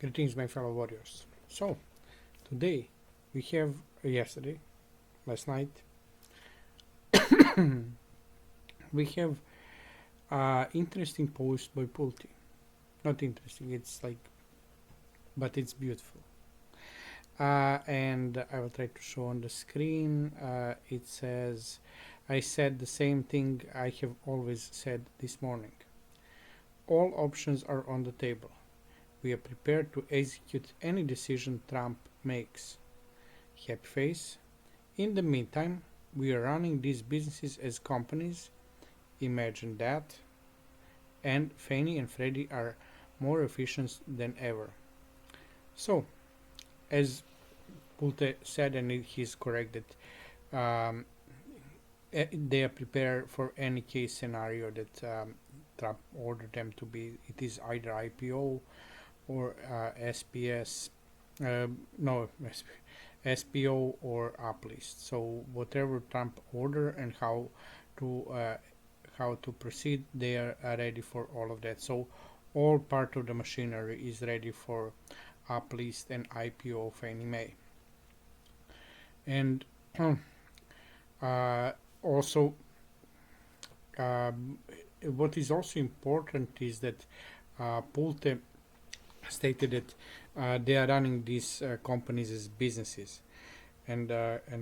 Greetings, my fellow warriors. So, today we have last night, we have interesting post by Pulte. Not interesting, but it's beautiful. And I will try to show on the screen. It says, I said the same thing I have always said this morning. All options are on the table. We are prepared to execute any decision Trump makes. Happy face. In the meantime, we are running these businesses as companies. Imagine that. And Fannie and Freddie are more efficient than ever. So, as Pulte said, and he's correct that they are prepared for any case scenario that Trump ordered them to be. It is either IPO or SPS, SPO or Uplist. So whatever Trump order and how to proceed, they are ready for all of that. So all part of the machinery is ready for Uplist and IPO of FNMA. And also, what is also important is that Pulte stated that they are running these companies as businesses and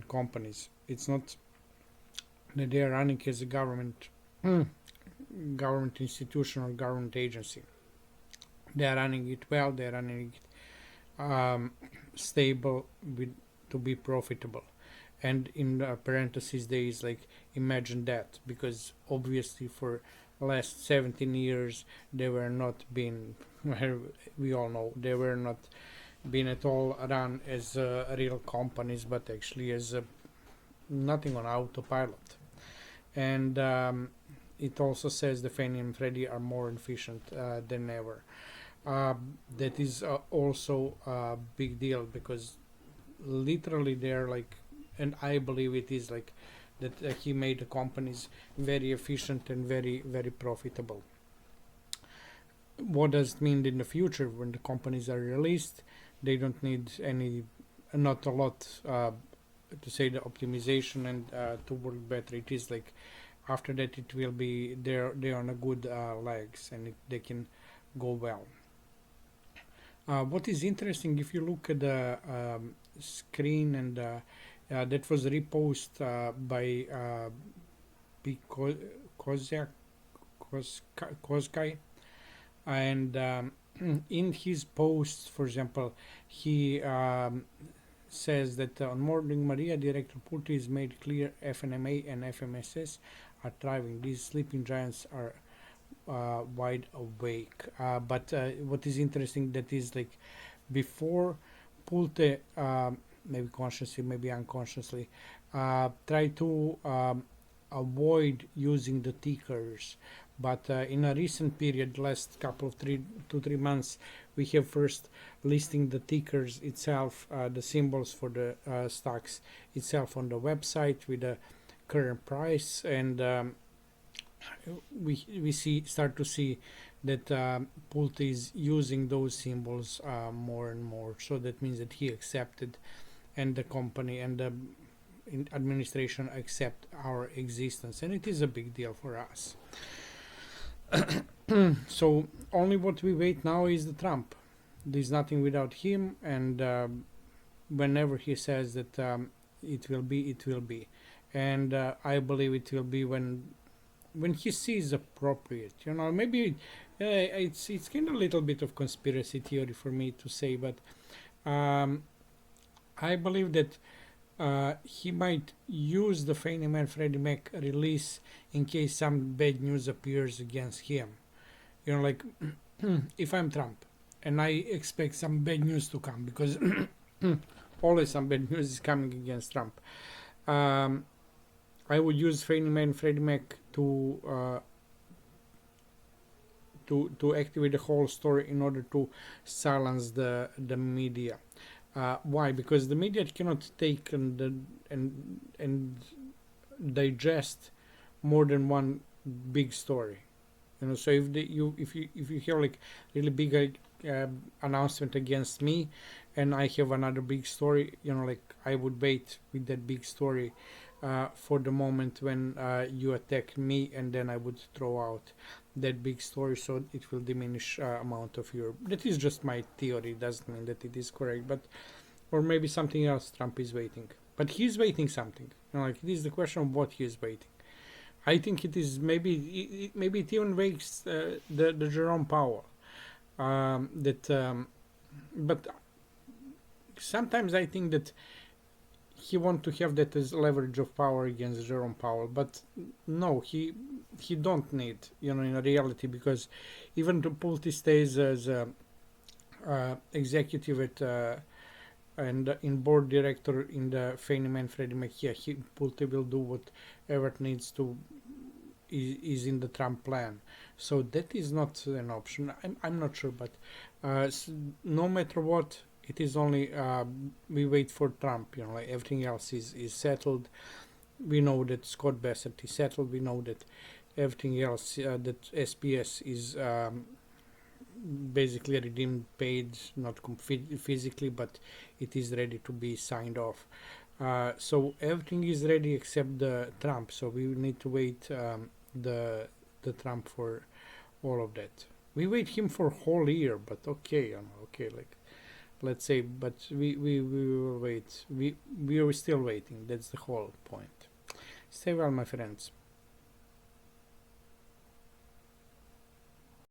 companies. It's not that they are running as a government institution or government agency. They are running it well. They are running it stable to be profitable. And in parentheses there is like imagine that, because obviously for last 17 years they were not been we all know they were not been at all run as real companies, but actually as nothing on autopilot. And it also says the Fannie and Freddie are more efficient than ever. That is also a big deal, because literally they're like, and I believe it is like that he made the companies very efficient and very, very profitable. What does it mean in the future when the companies are released? They don't need not a lot to say the optimization and to work better. It is like after that it will be they're on a good legs, and they can go well. What is interesting, if you look at the screen, and that was reposted by Kozkai, and in his post, for example, he says that on Morning Maria, Director Pulte has made clear FNMA and FMCC are thriving. These sleeping giants are wide awake. But what is interesting, that is like before Pulte, maybe consciously, maybe unconsciously, try to avoid using the tickers. But in a recent period, last couple of 3 to 3 months, we have first listing the tickers itself, the symbols for the stocks itself on the website with the current price, and we start to see that Pulte is using those symbols more and more. So that means that he accepted, and the company and the administration accept our existence, and it is a big deal for us. So only what we wait now is the Trump. There's nothing without him, and whenever he says that it will be, it will be. And I believe it will be when he sees appropriate. Maybe it's kind of a little bit of conspiracy theory for me to say, but I believe that he might use the Fannie Mae and Freddie Mac release in case some bad news appears against him. Like if I'm Trump and I expect some bad news to come, because always some bad news is coming against Trump, I would use Fannie Mae and Freddie Mac to activate the whole story in order to silence the media. Why? Because the media cannot take and digest more than one big story. So if you have like really big announcement against me, and I have another big story, like I would wait with that big story for the moment when you attack me, and then I would throw out that big story, so it will diminish amount of your. That is just my theory. Doesn't mean that it is correct, but or maybe something else Trump is waiting. But he's waiting something. Like it is the question of what he is waiting. I think it is maybe it even wakes the Jerome Powell. But sometimes I think that he want to have that as leverage of power against Jerome Powell, but no, he don't need, in reality, because even to Pulte stays as executive at and in board director in the Fannie Mae and Freddie Mac, yeah, Pulte will do whatever it needs to is in the Trump plan. So that is not an option. I'm not sure, but no matter what, it is only we wait for Trump. Like everything else is settled. We know that Scott Bassett is settled. We know that everything else that SPS is basically redeemed, paid, not physically, but it is ready to be signed off. So everything is ready except the Trump. So we need to wait the Trump for all of that. We wait him for a whole year, but okay, okay, like let's say, but we will wait. We are still waiting. That's the whole point. Stay well, my friends.